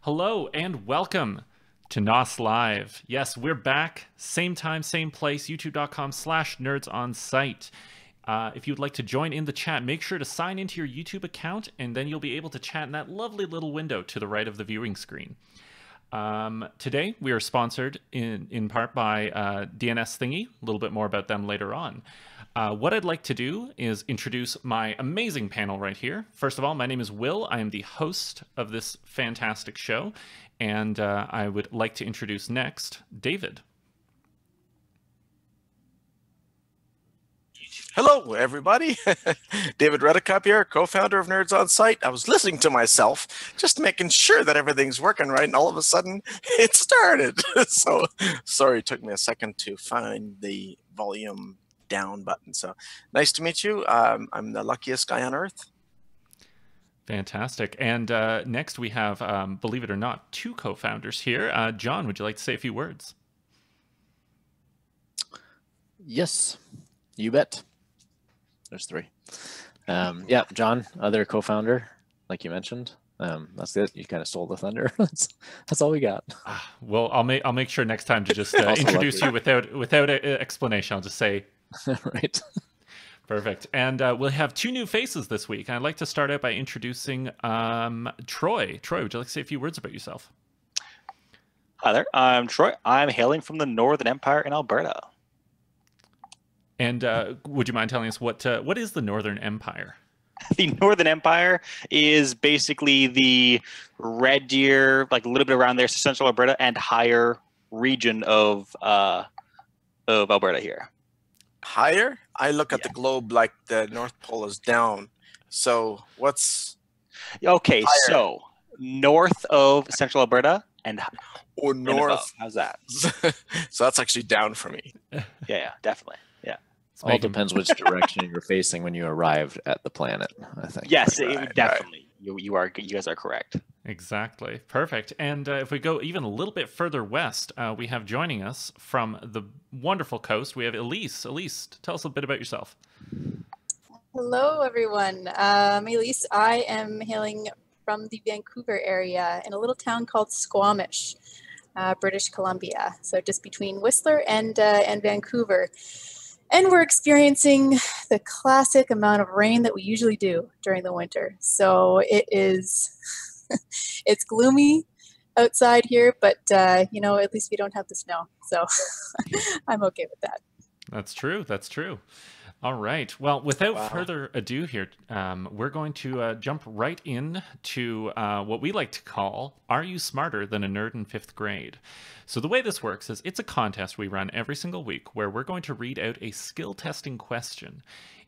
Hello and welcome to NOS Live. Yes, we're back. Same time, same place, youtube.com/nerdsonsite. If you'd like to join in the chat, make sure to sign into your YouTube account, and then you'll be able to chat in that lovely little window to the right of the viewing screen. Today, we are sponsored in part by DNS Thingy. A little bit more about them later on. What I'd like to do is introduce my amazing panel right here. First of all, my name is Will. I am the host of this fantastic show, and I would like to introduce next David. Hello, everybody. David Redekop here, co-founder of Nerds on Site. I was listening to myself, just making sure that everything's working right, and all of a sudden, it started. So, sorry, it took me a second to find the volume down button. So, nice to meet you. I'm the luckiest guy on earth. Fantastic. And next we have, believe it or not, two co-founders here. John, would you like to say a few words? Yes, you bet. There's three. Yeah, John, other co-founder, like you mentioned. That's it. You kind of stole the thunder. That's all we got. Well, I'll make sure next time to just introduce you without explanation. I'll just say right. Perfect. And we'll have two new faces this week. I'd like to start out by introducing Troy. Troy, would you like to say a few words about yourself? Hi there. I'm Troy. I'm hailing from the Northern Empire in Alberta. And would you mind telling us what is the Northern Empire? The Northern Empire is basically the Red Deer, like a little bit around there, central Alberta, and higher region of Alberta here. Higher? I look at the globe like the North Pole is down. So what's okay? higher? So north of central Alberta and north. How's that? So that's actually down for me. Yeah, definitely. Yeah. All depends which direction you're facing when you arrived at the planet, I think. Yes, Right, definitely. You guys are correct. Exactly. Perfect. And if we go even a little bit further west, we have joining us from the wonderful coast, we have Elise. Elise, tell us a bit about yourself. Hello, everyone. I'm Elise. I am hailing from the Vancouver area in a little town called Squamish, British Columbia. So just between Whistler and Vancouver. And we're experiencing the classic amount of rain that we usually do during the winter. So it is, it's gloomy outside here, but you know, at least we don't have the snow. So I'm okay with that. That's true. That's true. All right. Well, without further ado here, we're going to jump right in to what we like to call, Are You Smarter Than a Nerd in 5th Grade? So the way this works is it's a contest we run every single week where we're going to read out a skill testing question.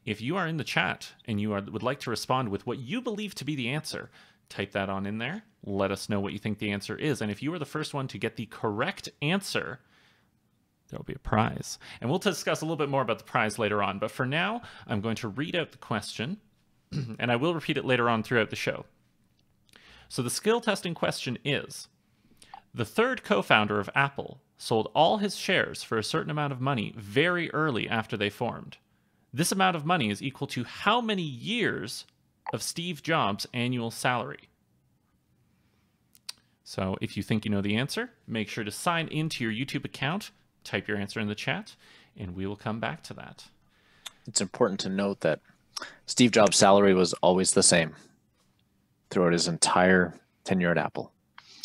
If you are in the chat and you would like to respond with what you believe to be the answer, type that on in there. Let us know what you think the answer is. And if you are the first one to get the correct answer, there'll be a prize. And we'll discuss a little bit more about the prize later on. But for now, I'm going to read out the question, and I will repeat it later on throughout the show. So the skill testing question is, the third co-founder of Apple sold all his shares for a certain amount of money very early after they formed. This amount of money is equal to how many years of Steve Jobs' annual salary? So if you think you know the answer, make sure to sign into your YouTube account, type your answer in the chat, and we will come back to that. It's important to note that Steve Jobs' salary was always the same throughout his entire tenure at Apple.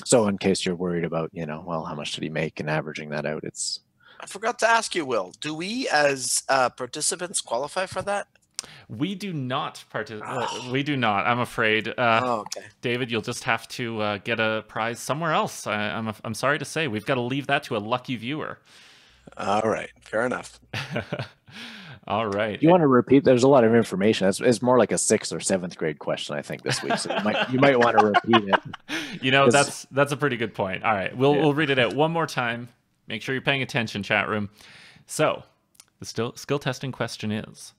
So in case you're worried about, you know, well, how much did he make and averaging that out, it's... I forgot to ask you, Will, do we as participants qualify for that? We do not we do not, I'm afraid. Okay. David, you'll just have to get a prize somewhere else. I'm sorry to say, we've got to leave that to a lucky viewer. All right, fair enough. All right. You want to repeat? There's a lot of information. It's more like a 6th or 7th grade question, I think, this week. So you might want to repeat it. You know, that's a pretty good point. All right, we'll read it out one more time. Make sure you're paying attention, chat room. So the skill testing question is,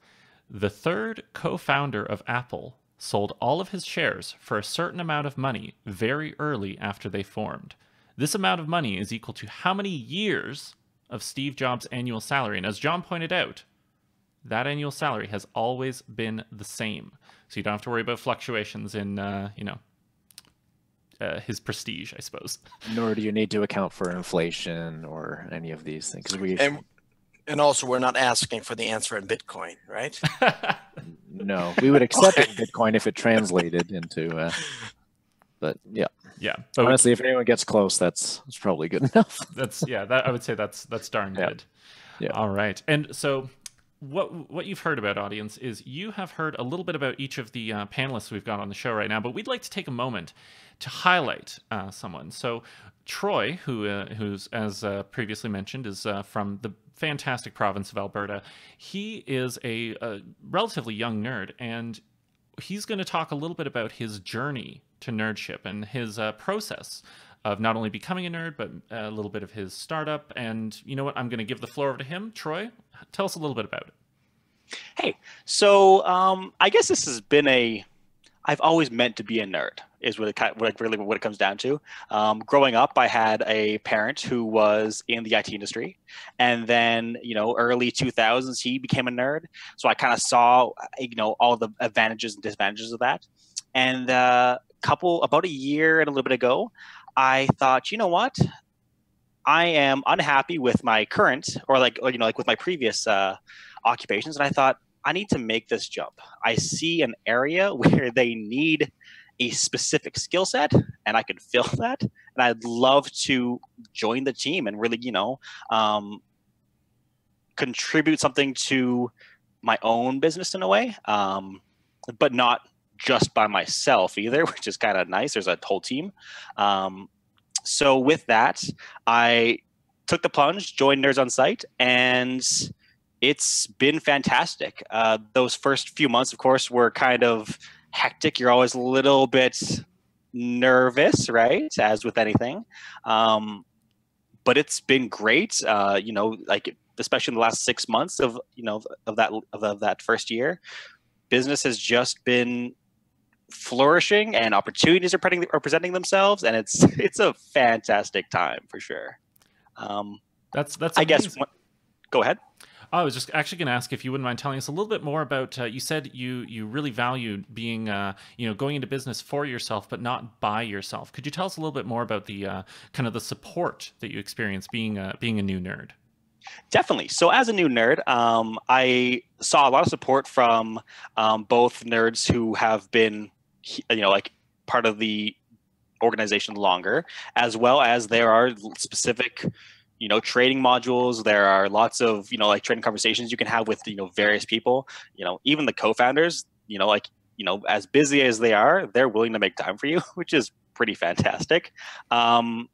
the third co-founder of Apple sold all of his shares for a certain amount of money very early after they formed. This amount of money is equal to how many years of Steve Jobs' annual salary? And as John pointed out, that annual salary has always been the same. So you don't have to worry about fluctuations in, you know, his prestige, I suppose. Nor do you need to account for inflation or any of these things. And also, we're not asking for the answer in Bitcoin, right? No, we would accept it in Bitcoin if it translated into. But yeah, But honestly, if anyone gets close, that's probably good enough. I would say that's darn good. Yeah. All right, and so. What you've heard about, audience, is you have heard a little bit about each of the panelists we've got on the show right now, but we'd like to take a moment to highlight someone. So Troy, who's, as previously mentioned, is from the fantastic province of Alberta. He is a relatively young nerd, and he's going to talk a little bit about his journey to nerdship and his process of not only becoming a nerd, but a little bit of his startup. And you know what? I'm going to give the floor over to him. Troy, tell us a little bit about it. Hey, so I guess this has been I've always meant to be a nerd, is really what it comes down to. Growing up, I had a parent who was in the IT industry, and then early 2000s he became a nerd. So I kind of saw all the advantages and disadvantages of that. And about a year and a little bit ago, I thought, you know what? I am unhappy with my current, or with my previous occupations, and I thought I need to make this jump. I see an area where they need a specific skill set, and I could fill that. And I'd love to join the team and really, contribute something to my own business in a way, but not just by myself either, which is kind of nice. There's a whole team. So with that, I took the plunge, joined Nerds on Site, and it's been fantastic. Those first few months, of course, were kind of hectic. You're always a little bit nervous, right? As with anything. But it's been great. Especially in the last 6 months of that first year, business has just been flourishing, and opportunities are presenting themselves, and it's a fantastic time for sure. That's I guess. Go ahead. I was just actually going to ask if you wouldn't mind telling us a little bit more about. You said you really value being going into business for yourself, but not by yourself. Could you tell us a little bit more about the kind of the support that you experience being a new nerd? Definitely. So as a new nerd, I saw a lot of support from both nerds who have been, part of the organization longer, as well as there are specific, trading modules. There are lots of, trading conversations you can have with, various people, even the co-founders, as busy as they are, they're willing to make time for you, which is pretty fantastic. And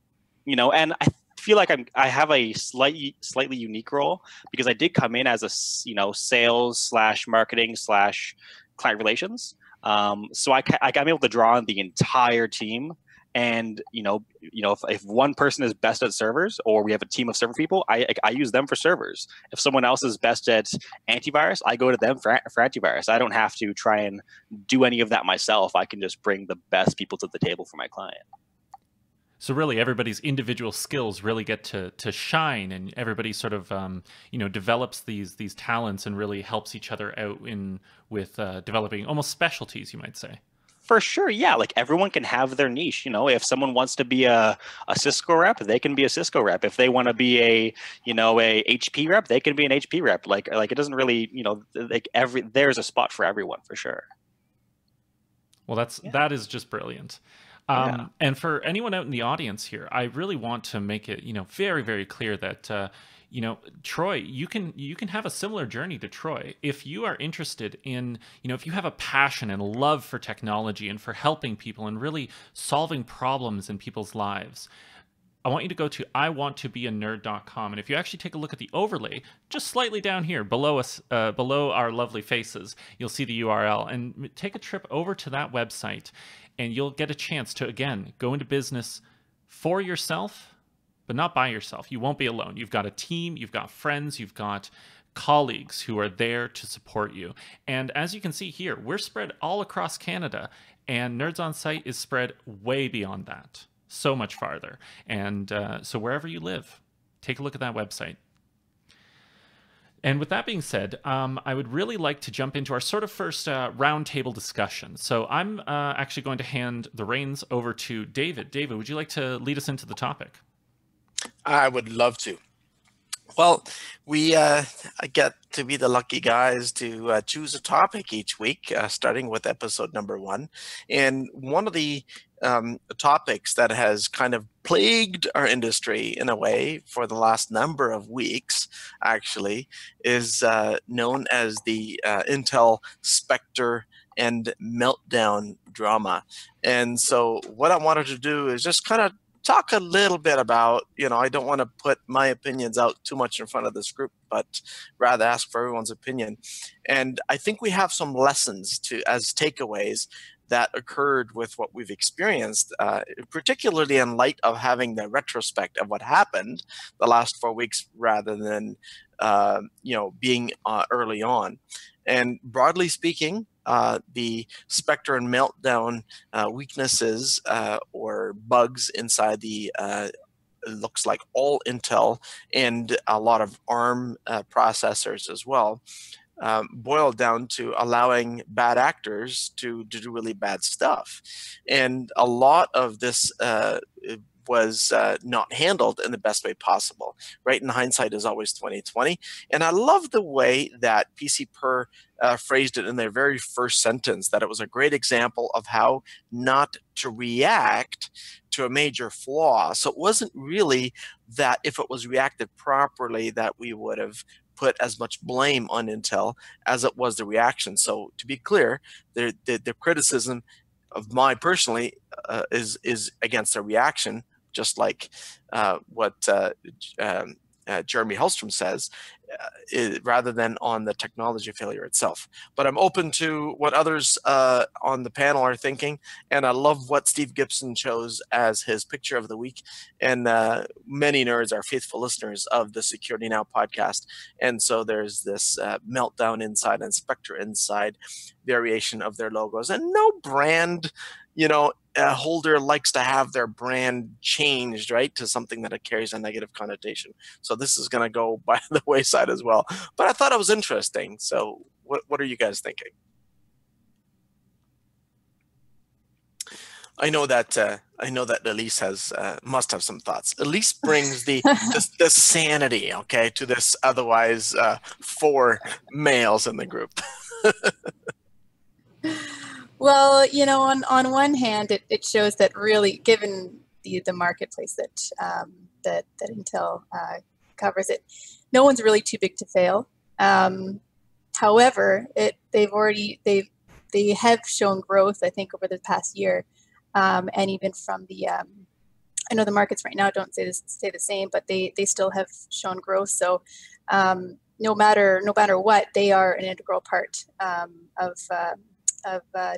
I feel like I have a slightly unique role because I did come in as a sales / marketing / client relations. So I'm able to draw on the entire team, and if one person is best at servers, or we have a team of server people, I use them for servers. If someone else is best at antivirus, I go to them for antivirus. I don't have to try and do any of that myself. I can just bring the best people to the table for my client. So really, everybody's individual skills really get to shine, and everybody sort of develops these talents and really helps each other out with developing almost specialties, you might say. For sure, yeah. Like everyone can have their niche. If someone wants to be a Cisco rep, they can be a Cisco rep. If they want to be a HP rep, they can be an HP rep. Like it doesn't really there's a spot for everyone for sure. Well, that is just brilliant. And for anyone out in the audience here, I really want to make it, very, very clear that, Troy, you can have a similar journey to Troy. If you are interested in, if you have a passion and love for technology and for helping people and really solving problems in people's lives, I want you to go to iwanttobeanerd.com. And if you actually take a look at the overlay, just slightly down here below us, below our lovely faces, you'll see the URL, and take a trip over to that website. And you'll get a chance to, again, go into business for yourself, but not by yourself. You won't be alone. You've got a team, you've got friends, you've got colleagues who are there to support you. And as you can see here, we're spread all across Canada, and Nerds on Site is spread way beyond that, so much farther. And so wherever you live, take a look at that website. And with that being said, I would really like to jump into our sort of first roundtable discussion. So I'm actually going to hand the reins over to David. David, would you like to lead us into the topic? I would love to. Well, we I get to be the lucky guys to choose a topic each week, starting with episode number 1. And one of the topics that has kind of plagued our industry in a way for the last number of weeks, actually, is known as the Intel Spectre and meltdown drama. And so what I wanted to do is just kind of talk a little bit about, I don't want to put my opinions out too much in front of this group, but rather ask for everyone's opinion. And I think we have some lessons as takeaways that occurred with what we've experienced, particularly in light of having the retrospect of what happened the last 4 weeks rather than, being early on. And broadly speaking, the Spectre and Meltdown weaknesses or bugs inside the looks like all Intel and a lot of ARM processors as well, boiled down to allowing bad actors to do really bad stuff. And a lot of this was not handled in the best way possible. Right? In hindsight is always 2020. And I love the way that PC Per phrased it in their very first sentence, that it was a great example of how not to react to a major flaw. So it wasn't really that if it was reacted properly that we would have put as much blame on Intel as it was the reaction. So to be clear, the criticism of mine personally is against the reaction, just like what Jeremy Hellstrom says, rather than on the technology failure itself. But I'm open to what others on the panel are thinking, and I love what Steve Gibson chose as his picture of the week. And many nerds are faithful listeners of the Security Now podcast, and so there's this Meltdown inside and Spectre inside variation of their logos, and no brand, holder likes to have their brand changed, right, to something that it carries a negative connotation. So this is going to go by the wayside as well. But I thought it was interesting. So what are you guys thinking? I know that Elise must have some thoughts. Elise brings the sanity, okay, to this otherwise 4 males in the group. Well, on one hand, it shows that really, given the marketplace that Intel covers, no one's really too big to fail. However, they have shown growth, I think, over the past year, and even from the I know the markets right now don't stay the same, but they still have shown growth. So no matter what, they are an integral part of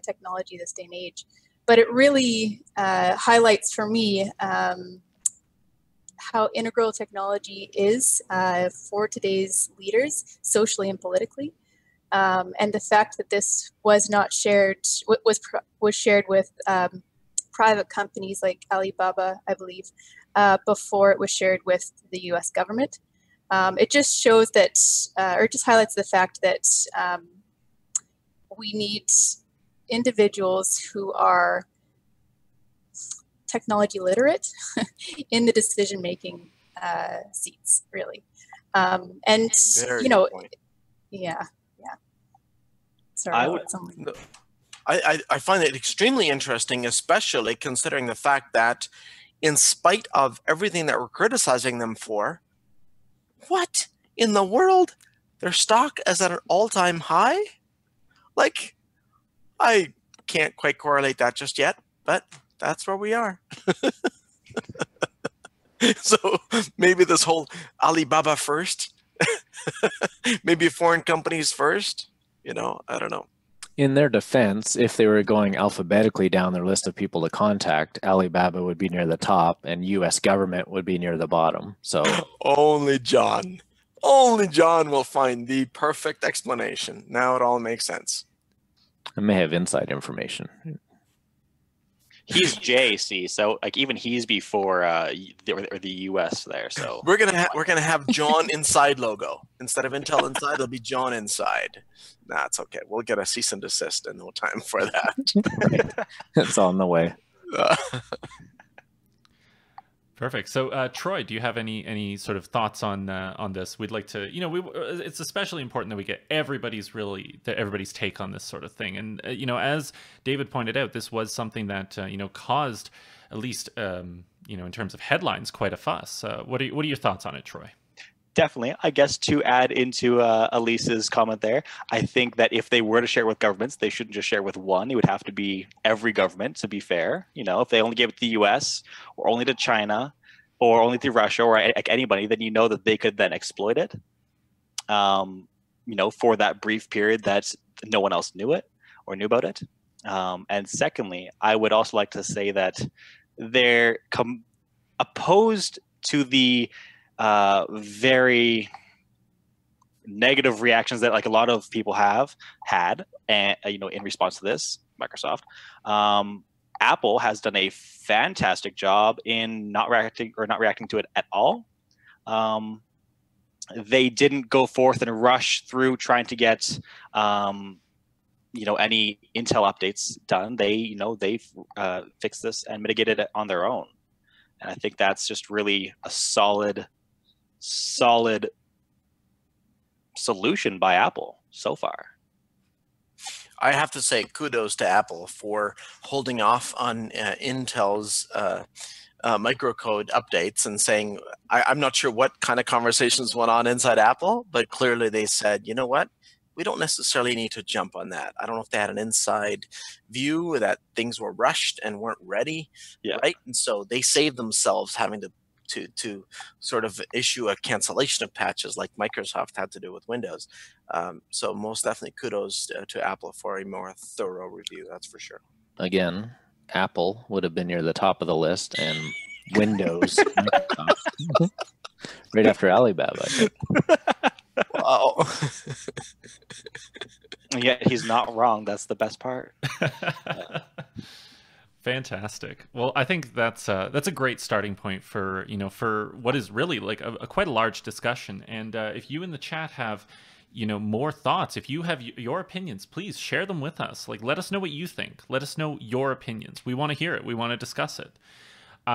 technology this day and age. But it really highlights for me how integral technology is for today's leaders, socially and politically, and the fact that this was not shared, was shared with private companies like Alibaba, I believe, before it was shared with the U.S. government. It just shows that, or it just highlights the fact that we need individuals who are technology literate in the decision-making seats, really. And, yeah. Sorry, I find it extremely interesting, especially considering the fact that in spite of everything that we're criticizing them for, what in the world? Their stock is at an all-time high? Like, I can't quite correlate that just yet, but that's where we are. So maybe this whole Alibaba first, maybe foreign companies first, I don't know. In their defense, if they were going alphabetically down their list of people to contact, Alibaba would be near the top and U.S. government would be near the bottom. So Only John will find the perfect explanation. Now it all makes sense. I may have inside information. He's JC, so like even he's before the US there. So we're gonna have John Inside logo instead of Intel Inside. It'll be John Inside. Nah, it's okay. We'll get a cease and desist in no time for that. It's on the way. Perfect. So, Troy, do you have any sort of thoughts on this? We'd like to, it's especially important that we get everybody's take on this sort of thing. And as David pointed out, this was something that caused, at least in terms of headlines, quite a fuss. What are your thoughts on it, Troy? Definitely. I guess to add into Elise's comment there, I think that if they were to share it with governments, they shouldn't just share with one. It would have to be every government, to be fair. If they only gave it to the US or only to China or only to Russia or like anybody, then that they could then exploit it, for that brief period that no one else knew it or knew about it. And secondly, I would also like to say that they're opposed to the very negative reactions that like a lot of people have had, and in response to this, Microsoft, Apple has done a fantastic job in not reacting to it at all. They didn't go forth and rush through trying to get any Intel updates done. They fixed this and mitigated it on their own, and I think that's just really a solid solution by Apple so far. I have to say kudos to Apple for holding off on Intel's microcode updates and saying, I'm not sure what kind of conversations went on inside Apple, but clearly they said, you know what? We don't necessarily need to jump on that. I don't know if they had an inside view that things were rushed and weren't ready, right? And so they saved themselves having to sort of issue a cancellation of patches like Microsoft had to do with Windows. So most definitely kudos to Apple for a more thorough review, that's for sure. Again, Apple would have been near the top of the list, and Windows, Microsoft, right after Alibaba, I think. Wow. Yet he's not wrong. That's the best part. Fantastic. Well, I think that's a great starting point for for what is really like a quite a large discussion. And if you in the chat have more thoughts, if you have your opinions, please share them with us. Like, let us know what you think. Let us know your opinions. We want to hear it. We want to discuss it. So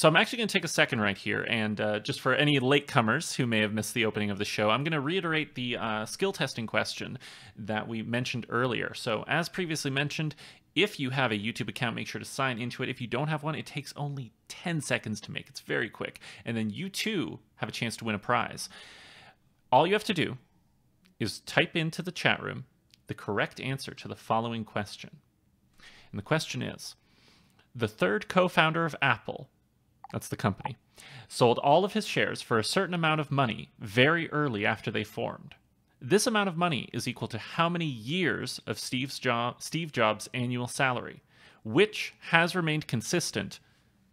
I'm actually going to take a second right here, and just for any latecomers who may have missed the opening of the show, I'm going to reiterate the skill testing question that we mentioned earlier. So as previously mentioned, if you have a YouTube account, make sure to sign into it. If you don't have one, it takes only 10 seconds to make. It's very quick. And then you too have a chance to win a prize. All you have to do is type into the chat room the correct answer to the following question. And the question is, the third co-founder of Apple, that's the company, sold all of his shares for a certain amount of money very early after they formed. This amount of money is equal to how many years of Steve Jobs' annual salary, which has remained consistent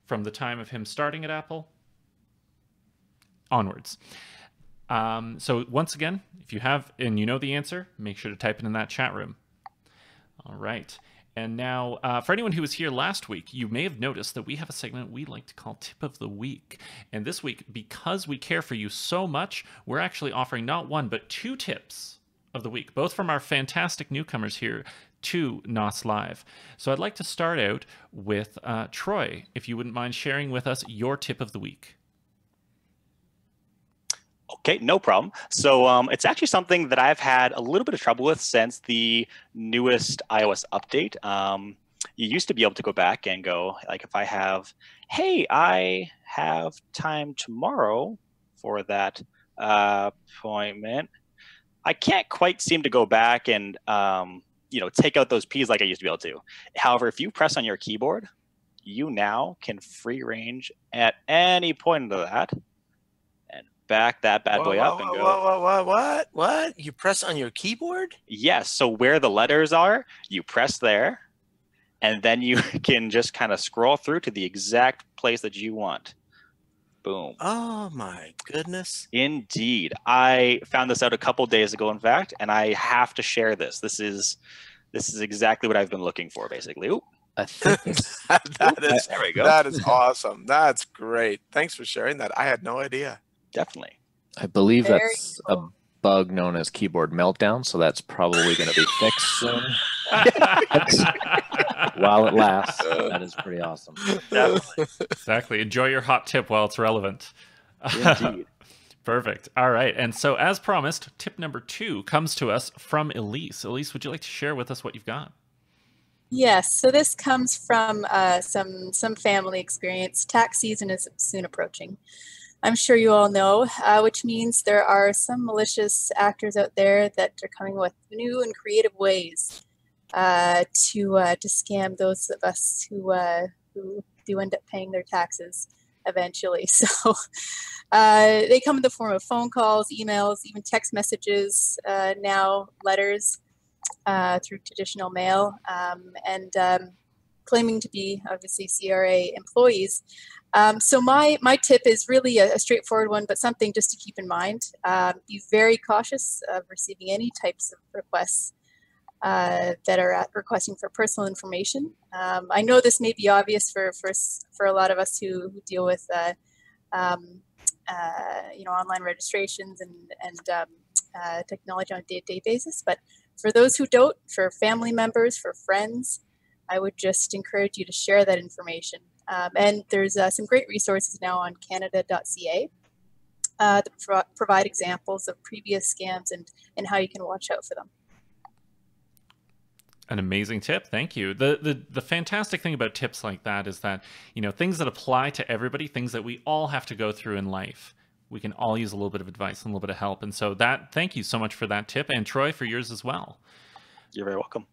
from the time of him starting at Apple onwards. So once again, if you have and you know the answer, make sure to type it in that chat room. All right. And now, for anyone who was here last week, you may have noticed that we have a segment we like to call Tip of the Week. And this week, because we care for you so much, we're actually offering not one, but 2 tips of the week, both from our fantastic newcomers here to NOS Live. So I'd like to start out with Troy, if you wouldn't mind sharing with us your tip of the week. Okay, no problem. So it's actually something that I've had a little bit of trouble with since the newest iOS update. You used to be able to go back and go, like if I have, hey, I have time tomorrow for that appointment. I can't quite seem to go back and take out those P's like I used to be able to. However, if you press on your keyboard, you now can free range at any point into that. Back that bad boy up and go. What? You press on your keyboard? Yes. So where the letters are, you press there, and then you can just kind of scroll through to the exact place that you want. Boom. Oh my goodness. Indeed. I found this out a couple days ago, in fact, and I have to share this. This is exactly what I've been looking for, basically. Ooh. I think it's, There we go. That is awesome. That's great. Thanks for sharing that. I had no idea. Definitely. I believe Very that's cool. a bug known as keyboard meltdown, so that's probably going to be fixed soon. While it lasts, that is pretty awesome. Definitely. Exactly. Enjoy your hot tip while it's relevant. Indeed. Perfect. All right. And so, as promised, tip number 2 comes to us from Elise. Elise, would you like to share with us what you've got? Yes, so this comes from some family experience. Tax season is soon approaching. I'm sure you all know, which means there are some malicious actors out there that are coming with new and creative ways to scam those of us who do end up paying their taxes eventually. So they come in the form of phone calls, emails, even text messages, now letters through traditional mail, and claiming to be obviously CRA employees. So my tip is really a straightforward one, but something just to keep in mind. Be very cautious of receiving any types of requests that are requesting for personal information. I know this may be obvious for a lot of us who deal with online registrations and technology on a day-to-day basis, but for those who don't, for family members, for friends, I would just encourage you to share that information. And there's some great resources now on canada.ca that provide examples of previous scams and how you can watch out for them. An amazing tip. Thank you. The fantastic thing about tips like that is that, things that apply to everybody, things that we all have to go through in life, we can all use a little bit of advice and a little bit of help. And so thank you so much for that tip. And Troy, for yours as well. You're very welcome.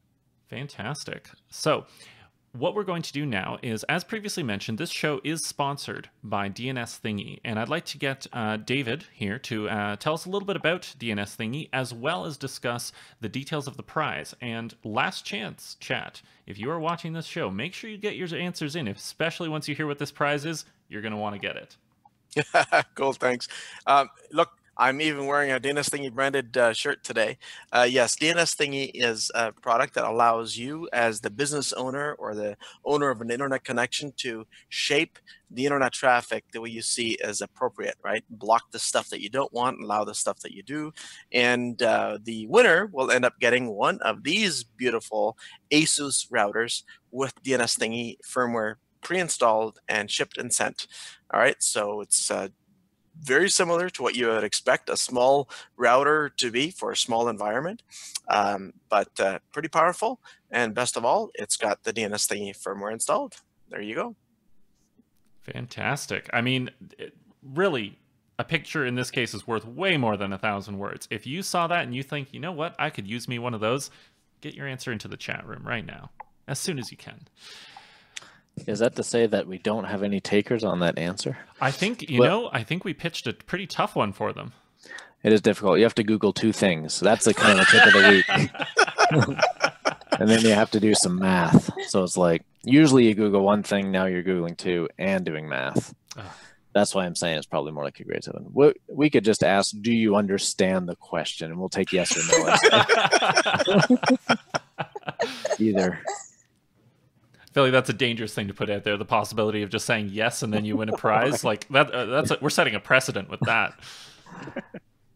Fantastic. So what we're going to do now is, as previously mentioned, this show is sponsored by DNS Thingy. And I'd like to get David here to tell us a little bit about DNS Thingy, as well as discuss the details of the prize. And last chance, chat, if you are watching this show, make sure you get your answers in, especially once you hear what this prize is. You're going to want to get it. Cool, thanks. Look, I'm even wearing a DNS Thingy branded shirt today. Yes, DNS Thingy is a product that allows you as the business owner or the owner of an internet connection to shape the internet traffic the way you see as appropriate, right? Block the stuff that you don't want, allow the stuff that you do. And the winner will end up getting one of these beautiful ASUS routers with DNS Thingy firmware pre-installed and shipped and sent. All right, so it's very similar to what you would expect a small router to be for a small environment, but pretty powerful. And best of all, it's got the DNS Thingy firmware installed. There you go. Fantastic. I mean, really, a picture in this case is worth way more than 1,000 words. If you saw that and you think, you know what, I could use me one of those, get your answer into the chat room right now, as soon as you can. Is that to say that we don't have any takers on that answer? I think, I think we pitched a pretty tough one for them. It is difficult. You have to Google 2 things. That's the kind of a tip of the week. And then you have to do some math. So it's like, usually you Google 1 thing, now you're Googling 2 and doing math. That's why I'm saying it's probably more like a grade 7. We could just ask, do you understand the question? And we'll take yes or no. Either. I feel like that's a dangerous thing to put out there, the possibility of just saying yes and then you win a prize. Like that, we're setting a precedent with that.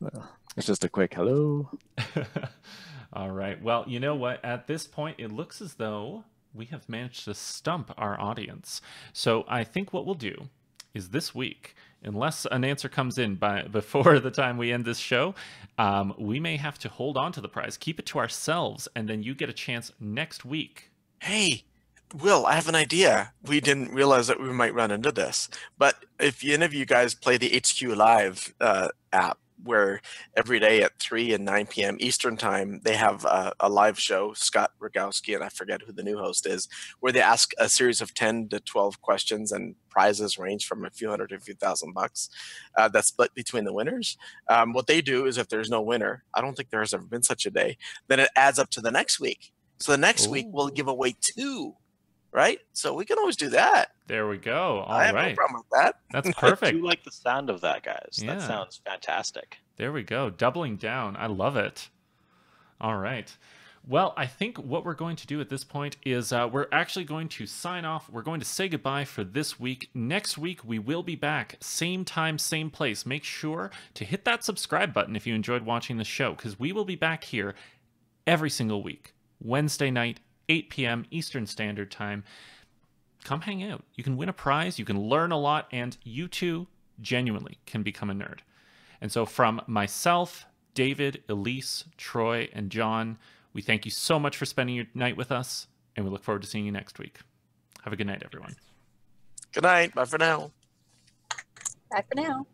Well, it's just a quick hello. All right. Well, you know what? At this point, it looks as though we have managed to stump our audience. So I think what we'll do is this week, unless an answer comes in before the time we end this show, we may have to hold on to the prize, keep it to ourselves, and then you get a chance next week. Hey, Will, I have an idea. We didn't realize that we might run into this. But if any of you guys play the HQ Live app, where every day at 3 and 9 p.m. Eastern time, they have a live show, Scott Rogowski, and I forget who the new host is, where they ask a series of 10 to 12 questions, and prizes range from a few hundred to a few $1,000. That's split between the winners. What they do is if there's no winner, I don't think there has ever been such a day, then it adds up to the next week. So the next week we'll give away 2. Right? So we can always do that. There we go. All I have right. no problem with that. That's perfect. I do like the sound of that, guys. Yeah. That sounds fantastic. There we go. Doubling down. I love it. All right. Well, I think what we're going to do at this point is we're actually going to sign off. We're going to say goodbye for this week. Next week, we will be back. Same time, same place. Make sure to hit that subscribe button if you enjoyed watching the show, because we will be back here every single week. Wednesday night, 8 p.m. Eastern Standard Time. Come hang out. You can win a prize. You can learn a lot. And you too, genuinely, can become a nerd. And so from myself, David, Elise, Troy, and John, we thank you so much for spending your night with us, and we look forward to seeing you next week. Have a good night, everyone. Good night. Bye for now. Bye for now.